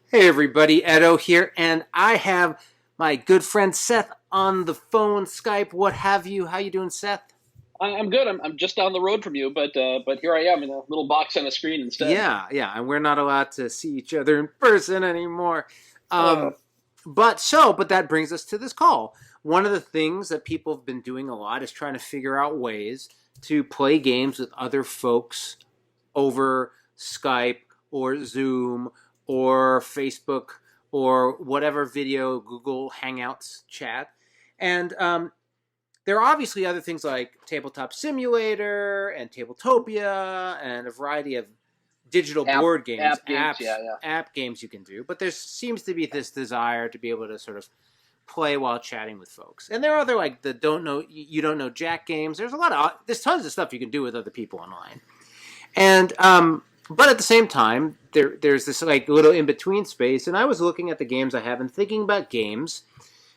Hey everybody, Edo here, and I have my good friend Seth on the phone, Skype, what have you. How you doing, Seth? I'm good. I'm just down the road from you, but here I am in a little box on a screen instead. Yeah, and we're not allowed to see each other in person anymore. Uh, Um, but that brings us to this call. One of the things that people have been doing a lot is trying to figure out ways to play games with other folks over Skype or Zoom or Facebook or whatever video Google Hangouts chat. And there are obviously other things like Tabletop Simulator and Tabletopia and a variety of digital app board games, app games, yeah, yeah. app games you can do. But there seems to be this desire to be able to sort of play while chatting with folks. And there are other like the don't know you don't know Jack games. There's tons of stuff you can do with other people online. And but at the same time, there's this like little in between space. And I was looking at the games I have and thinking about games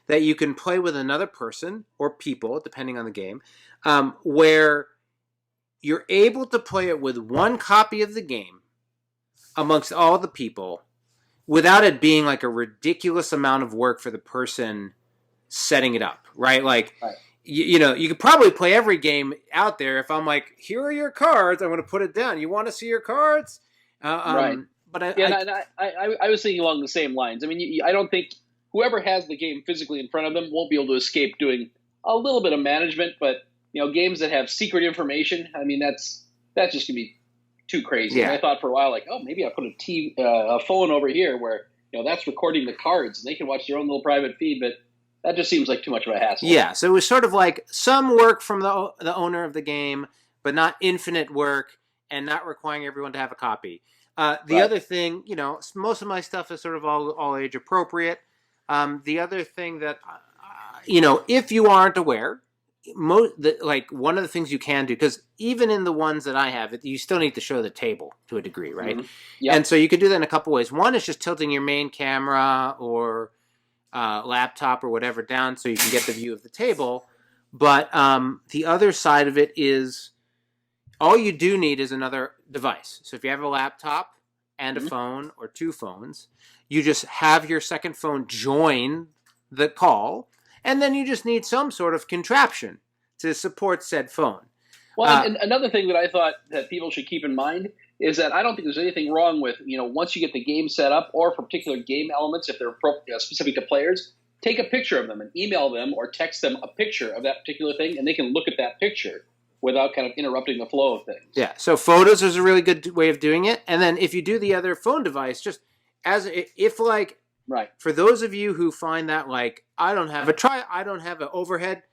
that you can play with another person or people, depending on the game, where you're able to play it with one copy of the game amongst all the people without it being like a ridiculous amount of work for the person setting it up, right? Like, Right, you could probably play every game out there. If I'm like, here are your cards, I'm going to put it down. You want to see your cards? right. But Yeah, and I was thinking along the same lines. I mean, I don't think whoever has the game physically in front of them won't be able to escape doing a little bit of management, but games that have secret information. I mean, that's just gonna be too crazy. And yeah, I thought for a while, like, oh, maybe I'll put a phone over here where that's recording the cards and they can watch their own little private feed, but that just seems like too much of a hassle. yeah. So it was sort of like some work from the owner of the game, but not infinite work and not requiring everyone to have a copy. The Right. other thing, most of my stuff is sort of all age appropriate. The other thing that, if you aren't aware, like one of the things you can do, because even in the ones that I have, you still need to show the table to a degree, right? Hmm. Yep. And so you could do that in a couple ways. One is just tilting your main camera or laptop or whatever down so you can get the view of the table. But the other side of it is all you do need is another device. So if you have a laptop and a Hmm. phone or two phones, you just have your second phone join the call, and then you just need some sort of contraption to support said phone. Well, and, Uh, and another thing that I thought that people should keep in mind is that I don't think there's anything wrong with, once you get the game set up or for particular game elements, if they're specific to players, take a picture of them and email them or text them a picture of that particular thing, and they can look at that picture without kind of interrupting the flow of things. yeah, so photos is a really good way of doing it. And then if you do the other phone device, just as if like Right. for those of you who find that like I don't have an overhead,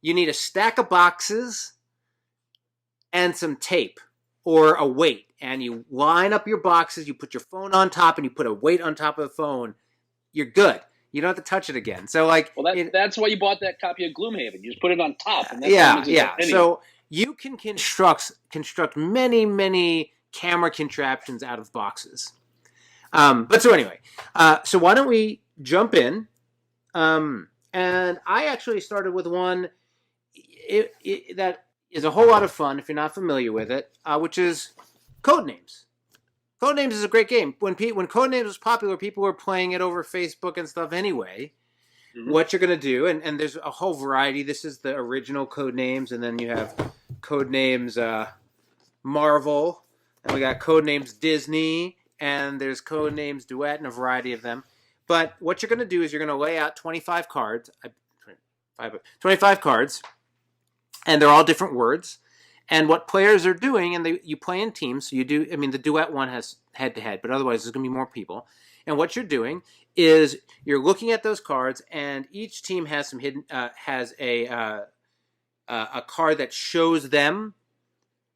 you need a stack of boxes and some tape or a weight, and you line up your boxes, you put your phone on top, and you put a weight on top of the phone. You're good. You don't have to touch it again. So like Well, that's why you bought that copy of Gloomhaven. You just put it on top, and that thing yeah, is a yeah. penny. So you can construct many camera contraptions out of boxes. But so anyway, so why don't we jump in? And I actually started with one that is a whole lot of fun if you're not familiar with it, which is Codenames. Codenames is a great game. When Codenames was popular, people were playing it over Facebook and stuff anyway. Hmm. What you're going to do, and there's a whole variety. This is the original Codenames, and then you have Codenames Marvel, and we got Codenames Disney, and there's Codenames Duet, and a variety of them. But what you're going to do is you're going to lay out 25 cards, 25 cards, and they're all different words. And what players are doing, and you play in teams, so you do, I mean, the duet one has head-to-head, but otherwise there's going to be more people. And what you're doing is you're looking at those cards, and each team has some hidden, has a card that shows them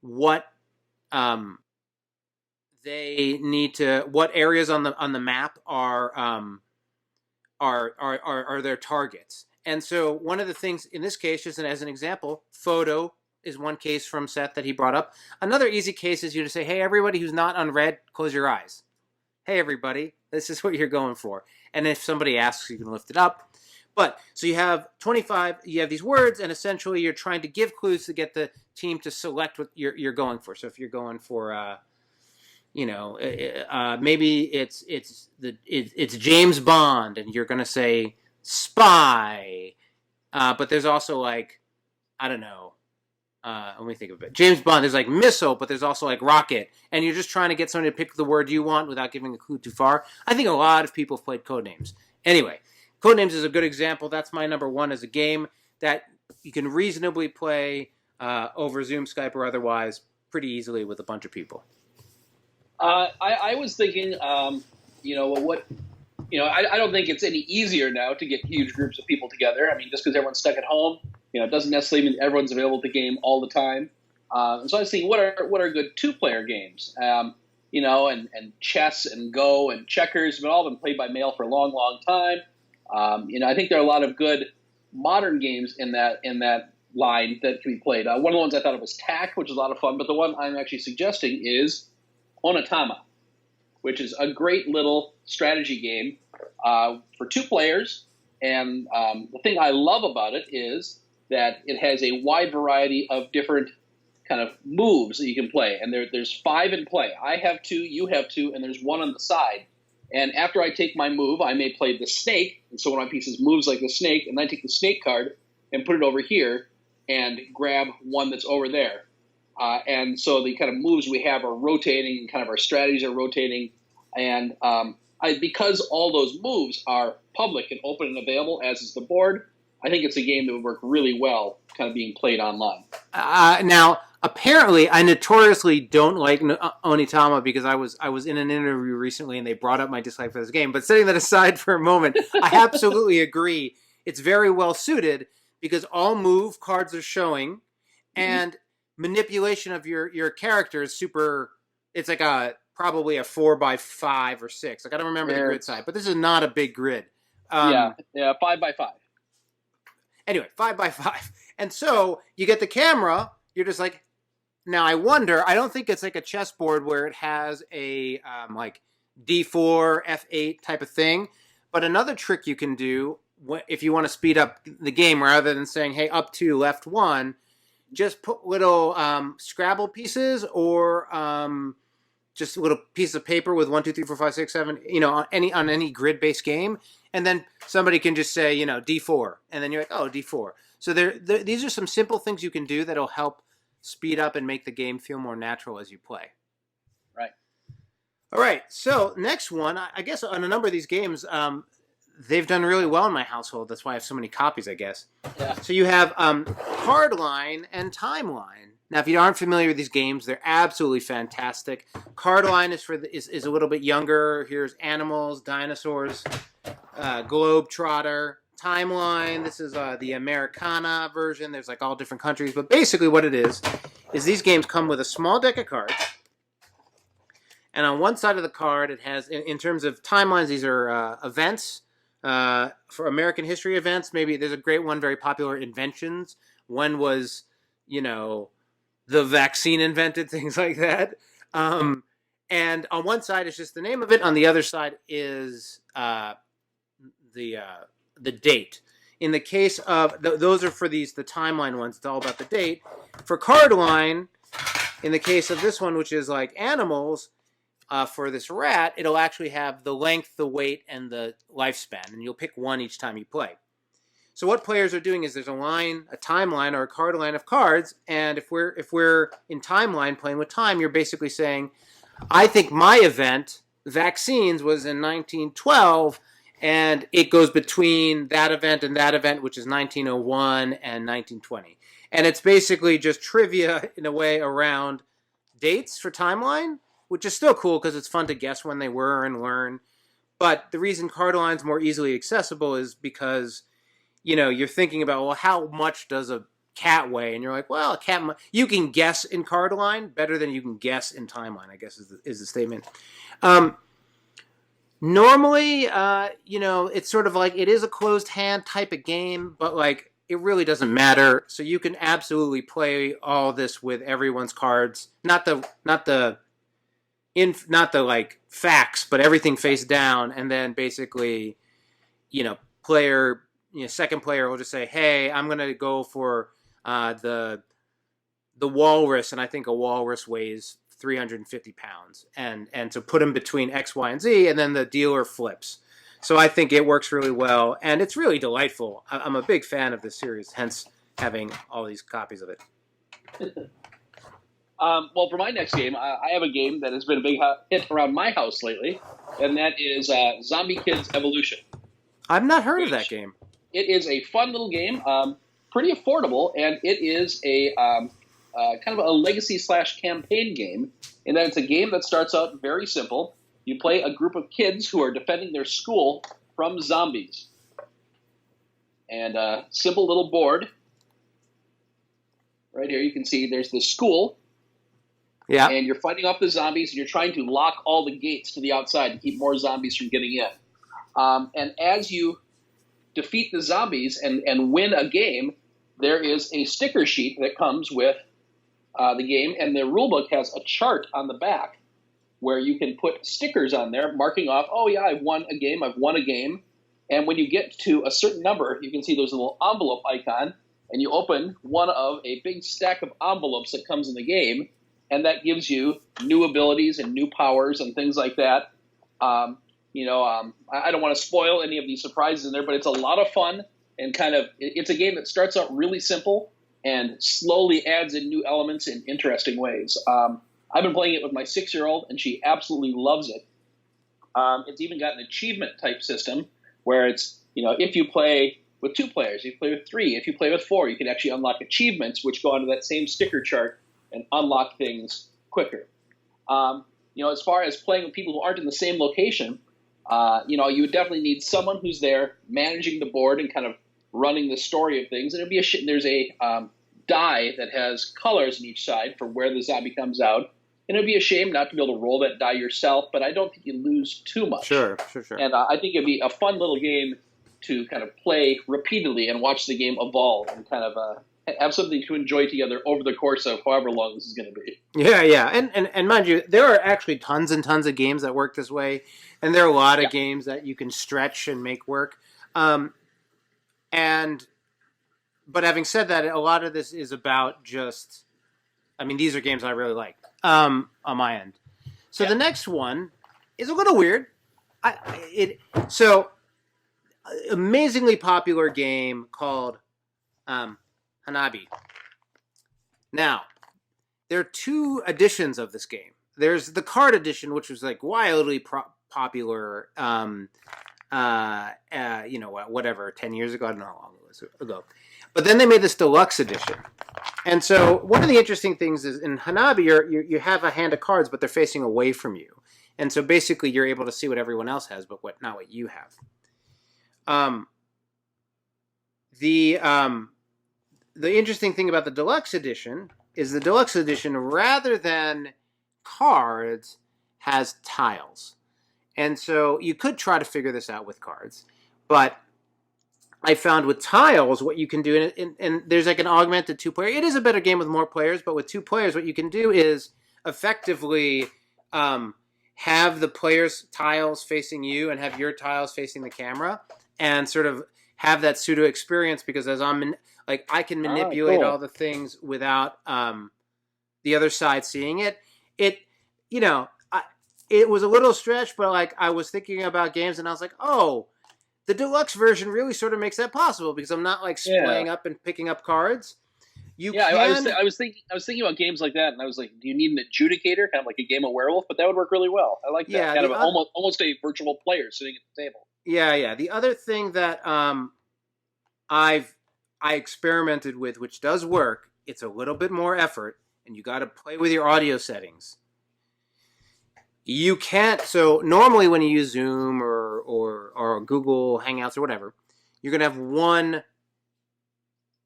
what they need to, what areas on the map are their targets. And so one of the things in this case, just as an example, photo is one case from Seth that he brought up. Another easy case is you to say, hey, everybody who's not on red, close your eyes. Hey, everybody, this is what you're going for. And if somebody asks, you can lift it up. But so you have 25, you have these words, and essentially you're trying to give clues to get the team to select what you're going for. So if you're going for, maybe it's James Bond, and you're going to say spy. But there's also like, I don't know. Let me think of it. James Bond, there's like missile, but there's also like rocket. And you're just trying to get somebody to pick the word you want without giving a clue too far. I think a lot of people have played Codenames. Anyway, Codenames is a good example. That's my number one as a game that you can reasonably play over Zoom, Skype, or otherwise pretty easily with a bunch of people. I was thinking, I don't think it's any easier now to get huge groups of people together. I mean, just because everyone's stuck at home, it doesn't necessarily mean everyone's available to game all the time. And so I was thinking, what are good two-player games? And chess and Go and checkers have all been played by mail for a long, long time. I think there are a lot of good modern games in that line that can be played. One of the ones I thought of was Tack, which is a lot of fun, but the one I'm actually suggesting is Onitama, which is a great little strategy game for two players. And the thing I love about it is that it has a wide variety of different kind of moves that you can play. And there's 5 in play. I have 2, you have 2, and there's 1 on the side. And after I take my move, I may play the snake. And so one of my pieces moves like the snake, and then I take the snake card and put it over here and grab one that's over there. And so the kind of moves we have are rotating, and kind of our strategies are rotating. And because all those moves are public and open and available, as is the board, I think it's a game that would work really well kind of being played online. Now, apparently, I notoriously don't like Onitama because I was in an interview recently and they brought up my dislike for this game. But setting that aside for a moment, I absolutely agree. It's very well suited because all move cards are showing, and manipulation of your character is super. It's like probably a 4x5 or 6. Like I don't remember the grid size, but this is not a big grid. 5x5. Anyway, 5x5, and so you get the camera. You're just like, now I wonder. I don't think it's like a chessboard where it has a like D4, F8 type of thing. But another trick you can do if you want to speed up the game, rather than saying, "Hey, up 2, left 1," just put little Scrabble pieces or just a little piece of paper with 1, 2, 3, 4, 5, 6, 7. On any grid-based game, and then somebody can just say, D4, and then you're like, oh, D4. So these are some simple things you can do that'll help speed up and make the game feel more natural as you play. Right. All right. So next one, I guess on a number of these games, they've done really well in my household. That's why I have so many copies, I guess. Yeah. So you have Cardline and Timeline. Now, if you aren't familiar with these games, they're absolutely fantastic. Cardline is a little bit younger. Here's animals, dinosaurs, Globetrotter. Timeline, this is the Americana version. There's like all different countries. But basically what it is these games come with a small deck of cards. And on one side of the card, it has, in terms of timelines, these are events. For American history events, maybe there's a great one, very popular, inventions. When was, the vaccine invented, things like that. And on one side, it's just the name of it. On the other side is the date. In the case of, those are for the timeline ones. It's all about the date. For Cardline, in the case of this one, which is like animals, for this rat, it'll actually have the length, the weight, and the lifespan. And you'll pick one each time you play. So what players are doing is there's a timeline, or a card line of cards, and if we're in timeline playing with time, you're basically saying, I think my event, vaccines, was in 1912, and it goes between that event and that event, which is 1901 and 1920. And it's basically just trivia in a way around dates for timeline, which is still cool because it's fun to guess when they were and learn. But the reason Cardline's more easily accessible is because you're thinking about, well, how much does a cat weigh? And you're like, well, a cat, you can guess in Cardline better than you can guess in Timeline, I guess is the statement. Normally, it's sort of like, it is a closed hand type of game, but like, it really doesn't matter. So you can absolutely play all this with everyone's cards, not the like facts, but everything face down, and then basically, second player will just say, hey, I'm going to go for the walrus, and I think a walrus weighs 350 pounds, and to put them between X, Y, and Z, and then the dealer flips. So I think it works really well, and it's really delightful. I'm a big fan of this series, hence having all these copies of it. Well, for my next game, I have a game that has been a big hit around my house lately, and that is Zombie Kids Evolution. I've not heard of that game. It is a fun little game, pretty affordable, and it is a kind of a legacy/campaign game, in that it's a game that starts out very simple. You play a group of kids who are defending their school from zombies. And a simple little board. Right here you can see there's the school. Yeah. And you're fighting off the zombies, and you're trying to lock all the gates to the outside to keep more zombies from getting in. And as you defeat the zombies and win a game, there is a sticker sheet that comes with the game, and the rulebook has a chart on the back where you can put stickers on there marking off, oh yeah, I've won a game. And when you get to a certain number, you can see there's a little envelope icon, and you open one of a big stack of envelopes that comes in the game, and that gives you new abilities and new powers and things like that. I don't want to spoil any of these surprises in there, but it's a lot of fun, and it's a game that starts out really simple and slowly adds in new elements in interesting ways. I've been playing it with my 6-year-old, and she absolutely loves it. It's even got an achievement type system where it's, if you play with 2 players, if you play with 3, if you play with 4, you can actually unlock achievements which go onto that same sticker chart and unlock things quicker. As far as playing with people who aren't in the same location, you would definitely need someone who's there managing the board and kind of running the story of things. And there's a die that has colors on each side for where the zombie comes out. And it'd be a shame not to be able to roll that die yourself, but I don't think you lose too much. Sure. And I think it'd be a fun little game to kind of play repeatedly and watch the game evolve and kind of have something to enjoy together over the course of however long this is going to be. Yeah. And mind you, there are actually tons and tons of games that work this way, and there are a lot of games that you can stretch and make work. But having said that, a lot of this is about these are games I really like on my end. So the next one is a little weird. Amazingly popular game called Hanabi. Now, there are 2 editions of this game. There's the card edition, which was like wildly popular. 10 years ago. I don't know how long it was ago. But then they made this deluxe edition. And so one of the interesting things is in Hanabi, you have a hand of cards, but they're facing away from you. And so basically you're able to see what everyone else has, but not what you have. The interesting thing about the deluxe edition is the deluxe edition, rather than cards, has tiles. And so you could try to figure this out with cards, but I found with tiles what you can do, and there's like an augmented 2-player. It is a better game with more players, but with 2 players, what you can do is effectively have the players' tiles facing you and have your tiles facing the camera, and sort of have that pseudo experience, because as I can manipulate all the things without the other side seeing it. It was a little stretch, but I was thinking about games, and I was like, oh, the deluxe version really sort of makes that possible, because I'm not splaying up and picking up cards. I was thinking about games like that, and I was like, do you need an adjudicator, kind of like a game of werewolf? But that would work really well. I like that. Yeah, kind of almost a virtual player sitting at the table. Yeah. The other thing that I experimented with, which does work, it's a little bit more effort, and you got to play with your audio settings. You can't. So normally when you use Zoom or Google Hangouts or whatever, you're going to have one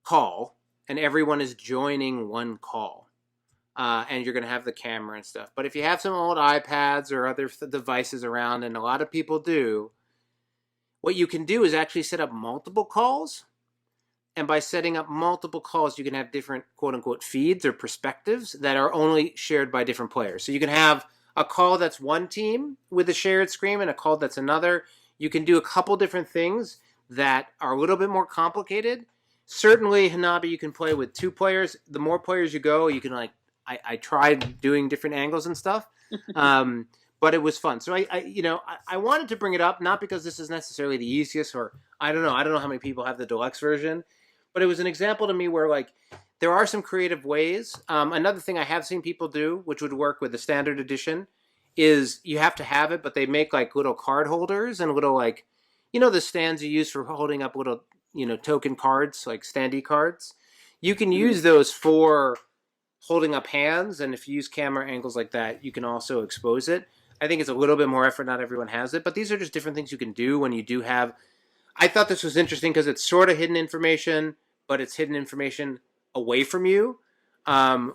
call, and everyone is joining one call. And you're going to have the camera and stuff. But if you have some old iPads or other devices around, and a lot of people do, what you can do is actually set up multiple calls. And by setting up multiple calls, you can have different quote-unquote feeds or perspectives that are only shared by different players. So you can have a call that's one team with a shared screen and a call that's another. You can do a couple different things that are a little bit more complicated. Certainly, Hanabi, you can play with 2 players. The more players you go, you can I tried doing different angles and stuff. But it was fun. So I wanted to bring it up, not because this is necessarily the easiest, or I don't know how many people have the deluxe version, but it was an example to me where like there are some creative ways. Another thing I have seen people do, which would work with the standard edition, is you have to have it, but they make like little card holders and little like, the stands you use for holding up little, token cards, like standee cards. You can use those for holding up hands, and if you use camera angles like that, you can also expose it. I think it's a little bit more effort. Not everyone has it, but these are just different things you can do when you do have. I thought this was interesting because it's sort of hidden information, but it's hidden information away from you,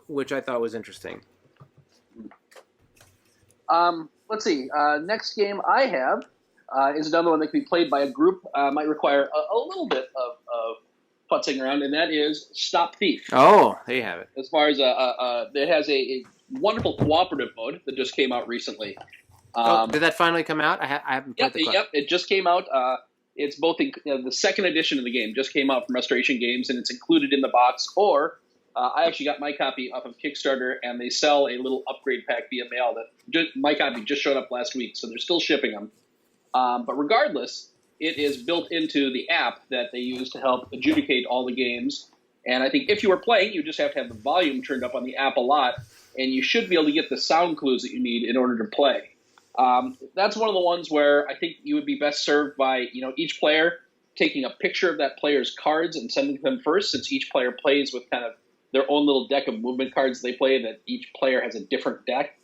which I thought was interesting. Let's see. Next game I have is another one that can be played by a group. Might require a little bit of putzing around, and that is Stop Thief. Oh, there you have it. As far as it has a wonderful cooperative mode that just came out recently. Did that finally come out? I haven't played Yep, it just came out. It's both the second edition of the game just came out from Restoration Games, and it's included in the box. Or I actually got my copy off of Kickstarter, and they sell a little upgrade pack via mail. My copy just showed up last week, so they're still shipping them. But regardless, it is built into the app that they use to help adjudicate all the games. And I think if you were playing, you just have to have the volume turned up on the app a lot, and you should be able to get the sound clues that you need in order to play. That's one of the ones where I think you would be best served by each player taking a picture of that player's cards and sending them first, since each player plays with kind of their own little deck of movement cards they play, that each player has a different deck.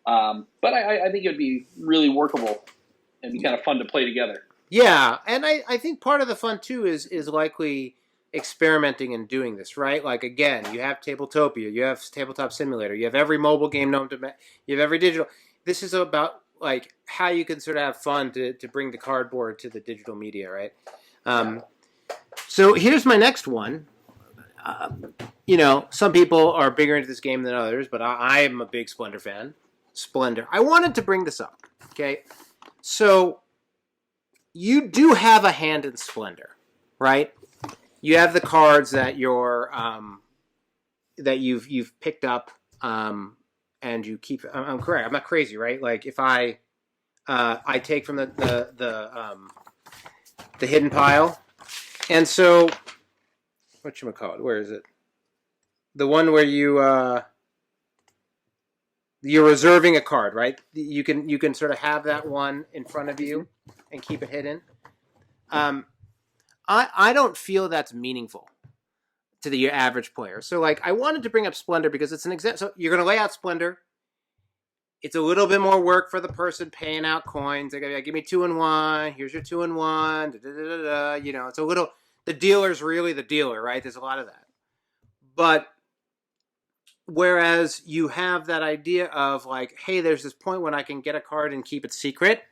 But I think it would be really workable and be kind of fun to play together. Yeah, and I think part of the fun too is likely experimenting and doing this, right? Like again, you have Tabletopia, you have Tabletop Simulator, you have every mobile game known to you have every digital. This is about like how you can sort of have fun to bring the cardboard to the digital media, right? So here's my next one. Some people are bigger into this game than others, but I am a big Splendor fan. Splendor. I wanted to bring this up, okay? So you do have a hand in Splendor, right? You have the cards that you've picked up, and you keep. I'm correct. I'm not crazy, right? Like if I take from the hidden pile, and so whatchamacallit, where is it? The one where you're reserving a card, right? You can sort of have that one in front of you and keep it hidden. I don't feel that's meaningful to your average player. So like I wanted to bring up Splendor because it's an example. So you're going to lay out Splendor. It's a little bit more work for the person paying out coins. They're going to be like, give me 2 and 1. Here's your 2 and 1. Da, da, da, da. It's a little. The dealer's really the dealer, right? There's a lot of that. But whereas you have that idea of like, hey, there's this point when I can get a card and keep it secret.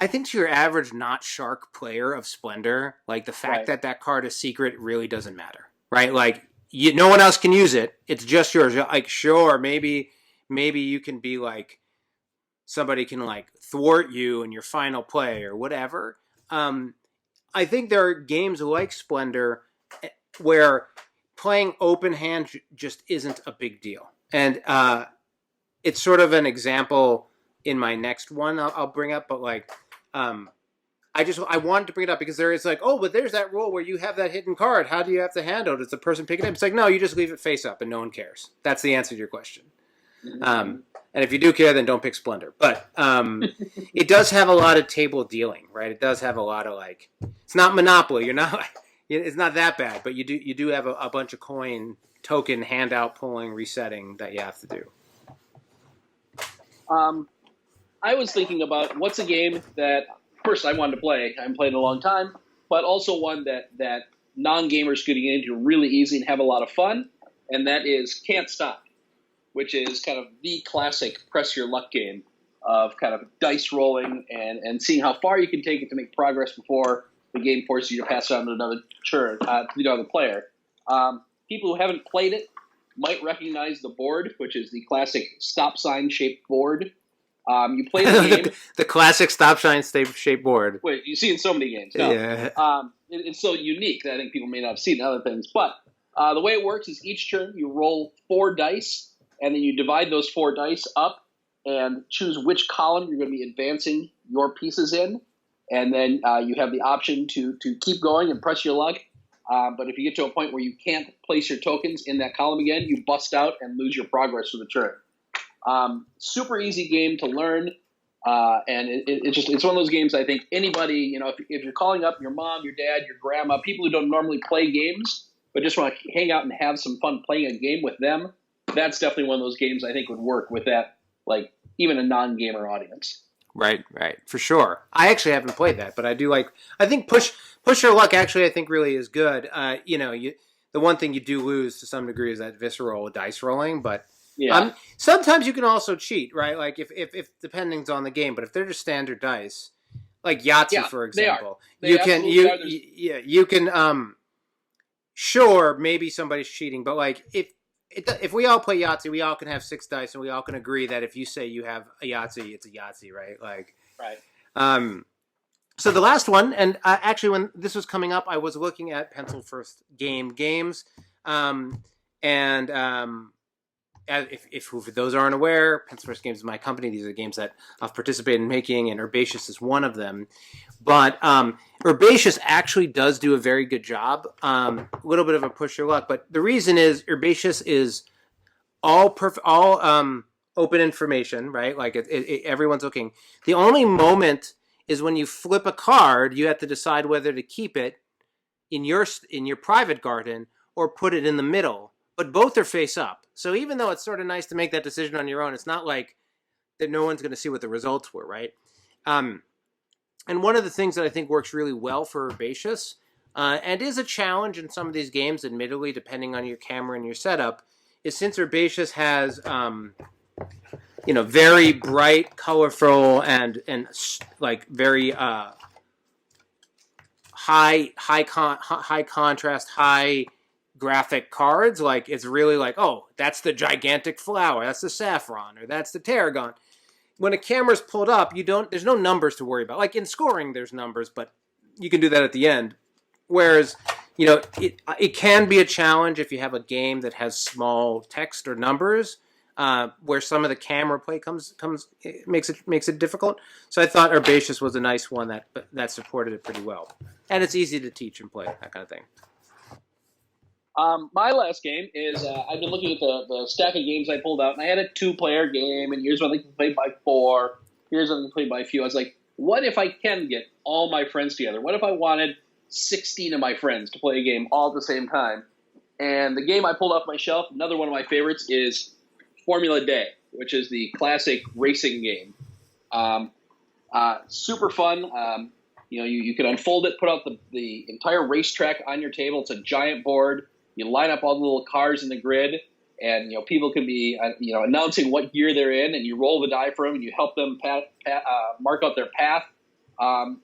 I think to your average not shark player of Splendor, like the fact that card is secret really doesn't matter, right? Like no one else can use it. It's just yours. Like sure, maybe you can be like somebody can like thwart you in your final play or whatever. I think there are games like Splendor where playing open hand just isn't a big deal. And it's sort of an example in my next one I'll bring up, but like I wanted to bring it up because there is like, oh, but there's that rule where you have that hidden card. How do you have to handle it? Does the person pick it up? It's like, no, you just leave it face up and no one cares. That's the answer to your question. And if you do care, then don't pick Splendor. But it does have a lot of table dealing, right? It does have a lot of like, it's not Monopoly. It's not that bad, but you do have a bunch of coin token handout pulling, resetting that you have to do. I was thinking about what's a game that first I wanted to play. I haven't played in a long time, but also one that non-gamers could get into really easy and have a lot of fun, and that is Can't Stop, which is kind of the classic press your luck game of kind of dice rolling and seeing how far you can take it to make progress before the game forces you to pass it on to another player. People who haven't played it might recognize the board, which is the classic stop sign shaped board. You play the game. The classic stop sign shaped board. Wait, you see it in so many games. No. Yeah. It's so unique that I think people may not have seen other things. But The way it works is each turn you roll 4 dice, and then you divide those 4 dice up and choose which column you're going to be advancing your pieces in. And then you have the option to keep going and press your luck. But if you get to a point where you can't place your tokens in that column again, you bust out and lose your progress for the turn. Super easy game to learn. And it's one of those games I think anybody, if you're calling up your mom, your dad, your grandma, people who don't normally play games, but just want to hang out and have some fun playing a game with them, that's definitely one of those games I think would work with that, like even a non-gamer audience. Right, for sure. I actually haven't played that, but I do like. I think Push Your Luck actually I think really is good. The one thing you do lose to some degree is that visceral dice rolling, but yeah, sometimes you can also cheat, right? Like if depending on the game, but if they're just standard dice, like Yahtzee for example, you can sure maybe somebody's cheating, but like if we all play Yahtzee, we all can have 6 dice, and we all can agree that if you say you have a Yahtzee, it's a Yahtzee, right? Like, right. So the last one, and actually when this was coming up, I was looking at Pencil First games, if for those aren't aware, Pencil First Games is my company. These are games that I've participated in making, and Herbaceous is one of them. But Herbaceous actually does do a very good job. A little bit of a push your luck, but the reason is Herbaceous is all open information, right? Like everyone's looking. The only moment is when you flip a card, you have to decide whether to keep it in your private garden or put it in the middle. But both are face up. So even though it's sort of nice to make that decision on your own, it's not like that no one's going to see what the results were, right? And one of the things that I think works really well for Herbaceous, and is a challenge in some of these games, admittedly, depending on your camera and your setup, is since Herbaceous has, very bright, colorful, and like very high contrast, high graphic cards, like it's really like, oh, that's the gigantic flower, that's the saffron, or that's the tarragon. When a camera's pulled up, there's no numbers to worry about. Like in scoring, there's numbers, but you can do that at the end. Whereas, it can be a challenge if you have a game that has small text or numbers, where some of the camera play it makes it difficult. So I thought Herbaceous was a nice one that supported it pretty well, and it's easy to teach and play, that kind of thing. My last game is I've been looking at the stack of games I pulled out, and I had a 2-player game, and here's one that can play by 4, here's one that can play by a few. I was like, what if I can get all my friends together? What if I wanted 16 of my friends to play a game all at the same time? And the game I pulled off my shelf, another one of my favorites, is Formula Day, which is the classic racing game. Super fun. You can unfold it, put out the entire racetrack on your table. It's a giant board. You line up all the little cars in the grid, and people can be announcing what year they're in, and you roll the die for them, and you help them mark out their path. I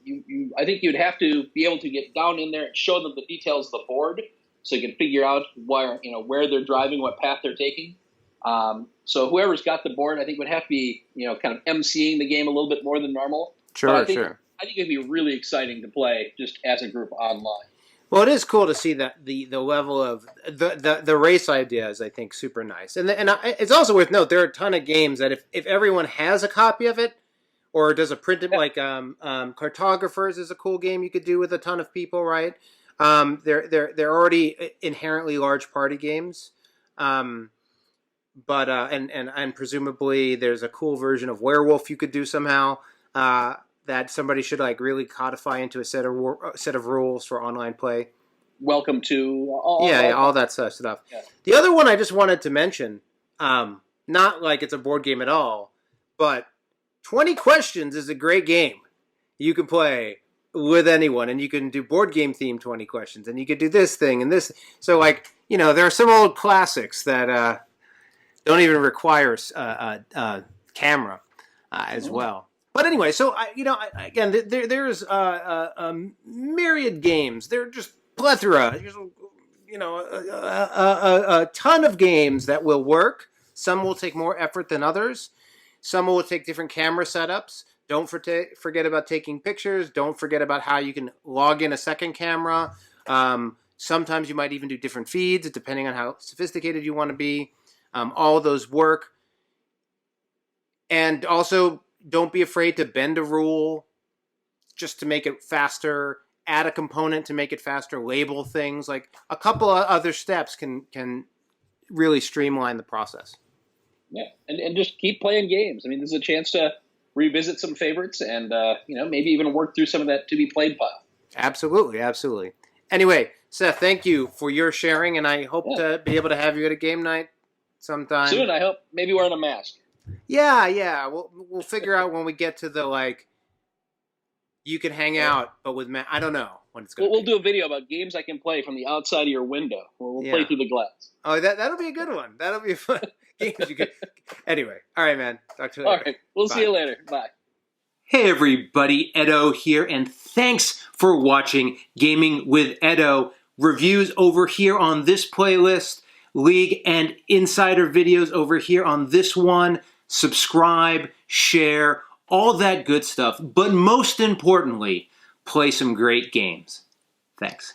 think you'd have to be able to get down in there and show them the details of the board, so you can figure out where they're driving, what path they're taking. So whoever's got the board, I think would have to be kind of emceeing the game a little bit more than normal. Sure. I think it'd be really exciting to play just as a group online. Well, it is cool to see that the level of the race idea is, I think, super nice. And it's also worth note, there are a ton of games that if everyone has a copy of it or does a printed, like Cartographers is a cool game you could do with a ton of people, right? They're already inherently large party games. But presumably there's a cool version of Werewolf you could do somehow. That somebody should really codify into a set of rules for online play. Welcome to all that stuff. Yeah. The other one I just wanted to mention, not like it's a board game at all, but 20 Questions is a great game. You can play with anyone, and you can do board game themed 20 questions, and you could do this thing and this. So there are some old classics that don't even require camera as well. But anyway, so there's a myriad games. They're just plethora. A ton of games that will work. Some will take more effort than others. Some will take different camera setups. Don't forget about taking pictures. Don't forget about how you can log in a second camera. Sometimes you might even do different feeds depending on how sophisticated you want to be. All of those work. And also, don't be afraid to bend a rule just to make it faster, add a component to make it faster, label things. Like a couple of other steps can really streamline the process. Yeah, and just keep playing games. I mean, this is a chance to revisit some favorites and, maybe even work through some of that to be played pile. Absolutely, absolutely. Anyway, Seth, thank you for your sharing, and I hope to be able to have you at a game night sometime. Soon, I hope. Maybe wearing a mask. Yeah. We'll figure out when we get to the, you can hang out, but with I don't know when it's going to We'll do a video about games I can play from the outside of your window. We'll play through the glass. Oh, that'll be a good one. That'll be fun. Games you can... Anyway, all right, man. Talk to you later. All right, we'll see you later. Bye. Hey, everybody. Edo here, and thanks for watching Gaming with Edo. Reviews over here on this playlist, League and Insider videos over here on this one. Subscribe, share, all that good stuff. But most importantly, play some great games. Thanks.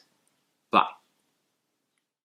Bye.